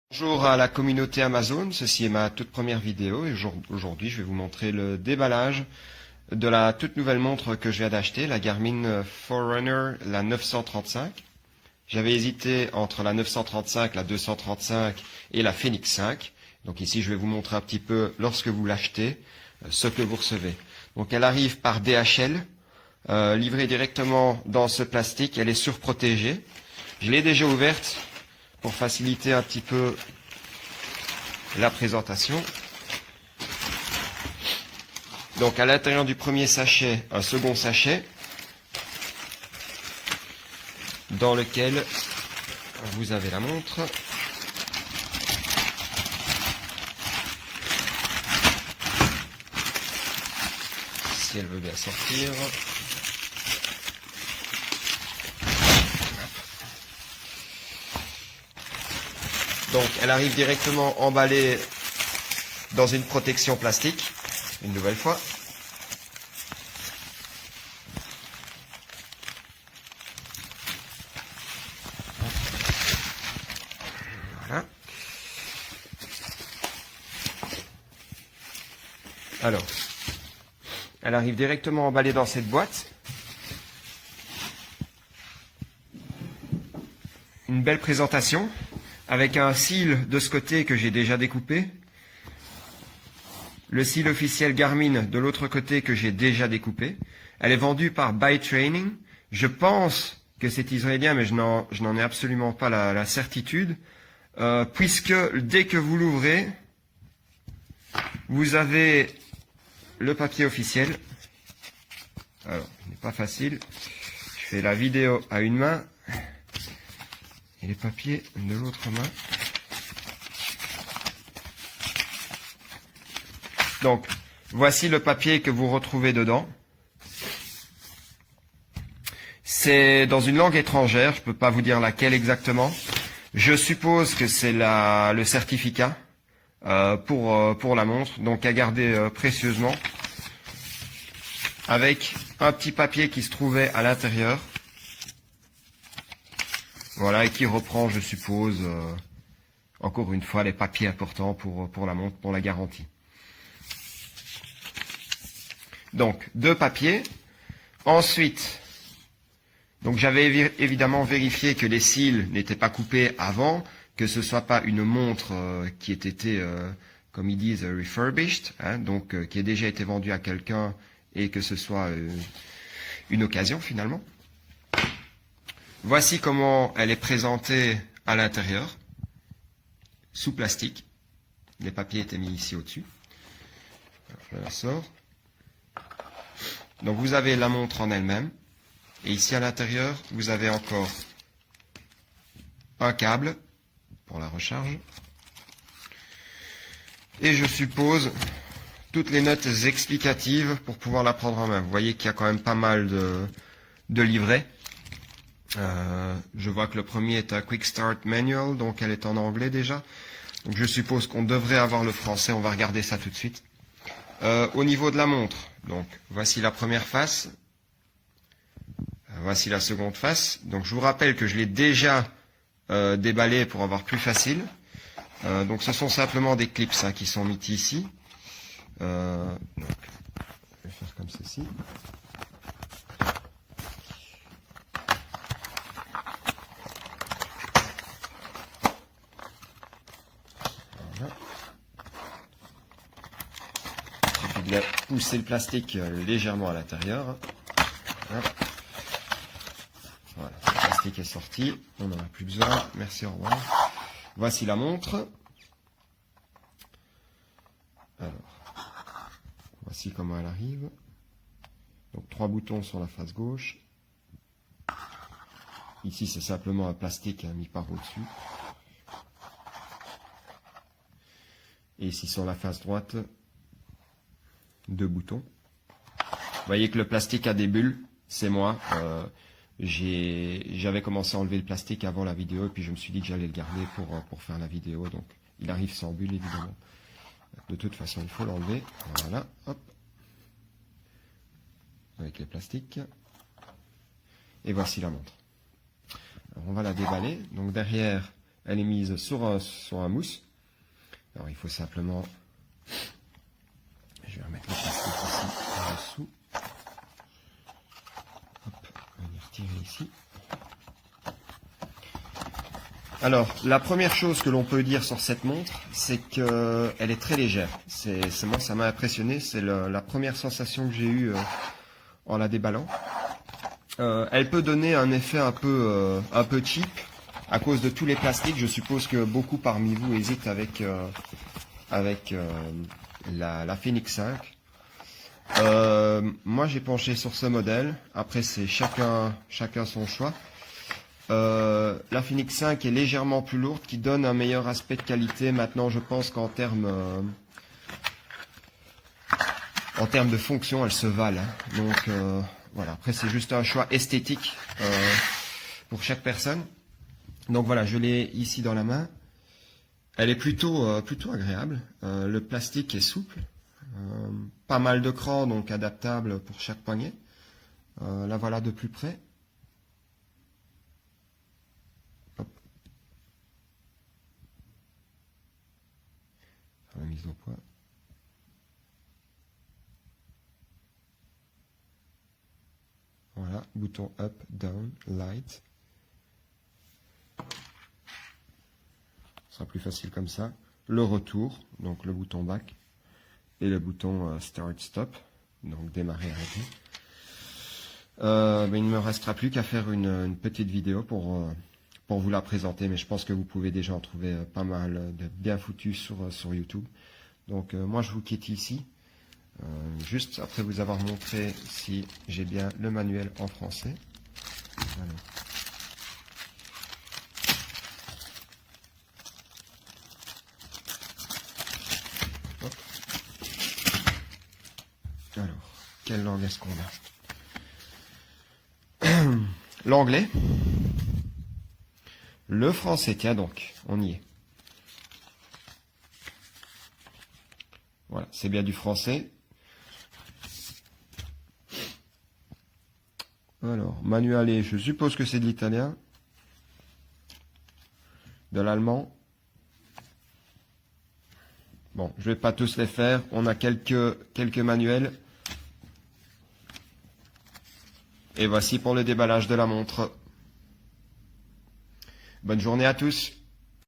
Bonjour à la communauté Amazon, ceci est ma toute première vidéo et aujourd'hui je vais vous montrer le déballage de la toute nouvelle montre que je viens d'acheter, la Garmin Forerunner, la 935. J'avais hésité entre la 935, la 235 et la Phoenix 5. Donc ici je vais vous montrer un petit peu lorsque vous l'achetez, ce que vous recevez. Donc elle arrive par DHL, livrée directement dans ce plastique, elle est surprotégée. Je l'ai déjà ouverte pour faciliter un petit peu la présentation. Donc à l'intérieur du premier sachet, un second sachet dans lequel vous avez la montre. Si elle veut bien sortir. Donc elle arrive directement emballée dans une protection plastique, une nouvelle fois. Voilà. Alors, elle arrive directement emballée dans cette boîte. Une belle présentation, avec un seal de ce côté que j'ai déjà découpé. Le seal officiel Garmin de l'autre côté que j'ai déjà découpé. Elle est vendue par By Training. Je pense que c'est israélien, mais je n'en ai absolument pas la certitude. Puisque dès que vous l'ouvrez, vous avez le papier officiel. Alors, ce n'est pas facile. Je fais la vidéo à une main. Et les papiers de l'autre main. Donc, voici le papier que vous retrouvez dedans. C'est dans une langue étrangère, je ne peux pas vous dire laquelle exactement. Je suppose que c'est le certificat pour la montre, donc à garder précieusement. Avec un petit papier qui se trouvait à l'intérieur. Voilà, et qui reprend, je suppose, encore une fois, les papiers importants pour la montre, pour la garantie. Donc, deux papiers. Ensuite, donc j'avais évidemment vérifié que les cils n'étaient pas coupés avant, que ce soit pas une montre qui ait été, comme ils disent, refurbished, hein, donc qui ait déjà été vendue à quelqu'un et que ce soit une occasion finalement. Voici comment elle est présentée à l'intérieur, sous plastique. Les papiers étaient mis ici au-dessus. Je la sors. Donc vous avez la montre en elle-même. Et ici à l'intérieur, vous avez encore un câble pour la recharge. Et je suppose toutes les notes explicatives pour pouvoir la prendre en main. Vous voyez qu'il y a quand même pas mal de livrets. Je vois que le premier est un Quick Start Manual, donc elle est en anglais déjà. Donc je suppose qu'on devrait avoir le français, on va regarder ça tout de suite. Au niveau de la montre, donc voici la première face. Voici la seconde face. Donc je vous rappelle que je l'ai déjà déballé pour avoir plus facile. Donc ce sont simplement des clips hein, qui sont mis ici. Donc, je vais faire comme ceci. Voilà. Il suffit de pousser le plastique légèrement à l'intérieur. Voilà. Voilà, le plastique est sorti, on n'en a plus besoin, merci, au revoir. Voici la montre. Alors, voici comment elle arrive. Donc 3 boutons sur la face gauche. Ici c'est simplement un plastique mis par au-dessus. Et ici sur la face droite, 2 boutons. Vous voyez que le plastique a des bulles, c'est moi. J'avais commencé à enlever le plastique avant la vidéo et puis je me suis dit que j'allais le garder pour faire la vidéo. Donc il arrive sans bulle évidemment. De toute façon il faut l'enlever. Voilà, hop. Avec les plastiques. Et voici la montre. Alors, on va la déballer. Donc derrière, elle est mise sur un mousse. Alors il faut simplement, je vais remettre le plastique ici en dessous. Hop, on va retirer ici. Alors, la première chose que l'on peut dire sur cette montre, c'est qu'elle est très légère. Moi, ça m'a impressionné. C'est la première sensation que j'ai eue en la déballant. Elle peut donner un effet un peu cheap à cause de tous les plastiques. Je suppose que beaucoup parmi vous hésitent avec la Phoenix 5. Moi, j'ai penché sur ce modèle. Après, c'est chacun son choix. La Phoenix 5 est légèrement plus lourde, qui donne un meilleur aspect de qualité. Maintenant, je pense qu'en termes de fonction, elles se valent. Donc voilà. Après, c'est juste un choix esthétique pour chaque personne. Donc voilà, je l'ai ici dans la main. Elle est plutôt agréable. Le plastique est souple, pas mal de crans, donc adaptable pour chaque poignet. La voilà de plus près. La mise au point. Voilà, bouton up, down, light. Ce sera plus facile comme ça. Le retour, donc le bouton back. Et le bouton start, stop. Donc démarrer, arrêter. Il ne me restera plus qu'à faire une petite vidéo pour vous la présenter. Mais je pense que vous pouvez déjà en trouver pas mal de bien foutus sur YouTube. Donc moi je vous quitte ici. Juste après vous avoir montré si j'ai bien le manuel en français. Voilà. Hop. Alors, quelle langue est-ce qu'on a? L'anglais. Le français, tiens donc, on y est. Voilà, c'est bien du français. Alors, manuel, je suppose que c'est de l'italien. De l'allemand. Bon, je vais pas tous les faire. On a quelques manuels. Et voici pour le déballage de la montre. Bonne journée à tous.